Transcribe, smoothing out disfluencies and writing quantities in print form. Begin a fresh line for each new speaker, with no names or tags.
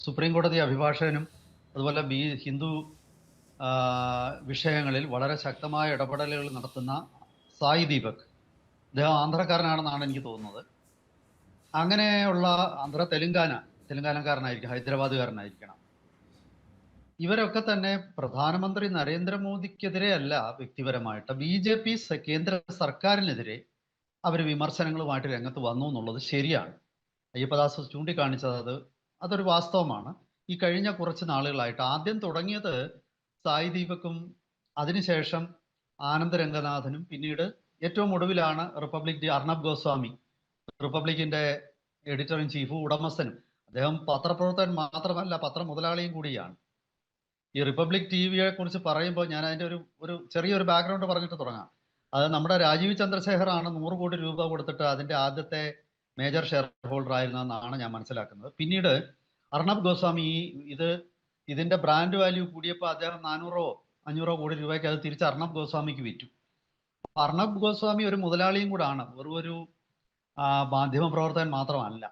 Supreme കോടതി അഭിഭാഷകനും അതുപോലെ ഹിന്ദു വിഷയങ്ങളിൽ വളരെ ശക്തമായ ഇടപെടലുകൾ നടത്തുന്ന സായി ദീപക്, അദ്ദേഹം ആന്ധ്രക്കാരനാണെന്നാണ് എനിക്ക് തോന്നുന്നത്. അങ്ങനെയുള്ള തെലുങ്കാനക്കാരനായിരിക്കും, ഹൈദരാബാദുകാരനായിരിക്കണം. ഇവരൊക്കെ തന്നെ പ്രധാനമന്ത്രി നരേന്ദ്രമോദിക്കെതിരെ അല്ല വ്യക്തിപരമായിട്ട്, BJP കേന്ദ്ര സർക്കാരിനെതിരെ അവർ വിമർശനങ്ങളുമായിട്ട് രംഗത്ത് വന്നു എന്നുള്ളത് ശരിയാണ്. അയ്യപ്പദാസ് ചൂണ്ടിക്കാണിച്ചത് അതൊരു വാസ്തവമാണ്. ഈ കഴിഞ്ഞ കുറച്ച് നാളുകളായിട്ട് ആദ്യം തുടങ്ങിയത് സായി ദീപക്കും അതിനുശേഷം ആനന്ദ് രംഗനാഥനും പിന്നീട് ഏറ്റവും ഒടുവിലാണ് അർണബ് ഗോസ്വാമി, റിപ്പബ്ലിക്കിന്റെ എഡിറ്റർ ഇൻ ചീഫും ഉടമസ്ഥനും. അദ്ദേഹം പത്രപ്രവർത്തകൻ മാത്രമല്ല, പത്രമുതലാളിയും കൂടിയാണ്. ഈ റിപ്പബ്ലിക് TVയെ കുറിച്ച് പറയുമ്പോൾ ഞാൻ അതിന്റെ ഒരു ചെറിയൊരു ബാക്ക്ഗ്രൗണ്ട് പറഞ്ഞിട്ട് തുടങ്ങാം. അത് നമ്മുടെ രാജീവ് ചന്ദ്രശേഖർ ആണ് 100 കോടി രൂപ കൊടുത്തിട്ട് അതിന്റെ ആദ്യത്തെ മേജർ ഷെയർ ഹോൾഡർ ആയിരുന്നെന്നാണ് ഞാൻ മനസ്സിലാക്കുന്നത്. പിന്നീട് അർണബ് ഗോസ്വാമി ഇതിന്റെ ബ്രാൻഡ് വാല്യൂ കൂടിയപ്പോൾ അദ്ദേഹം 400-500 കോടി രൂപയ്ക്ക് അത് തിരിച്ച് അർണബ് ഗോസ്വാമിക്ക് വിറ്റു. അർണബ് ഗോസ്വാമി ഒരു മുതലാളിയും കൂടാണ്, വെറും ഒരു മാധ്യമ പ്രവർത്തകൻ മാത്രമല്ല.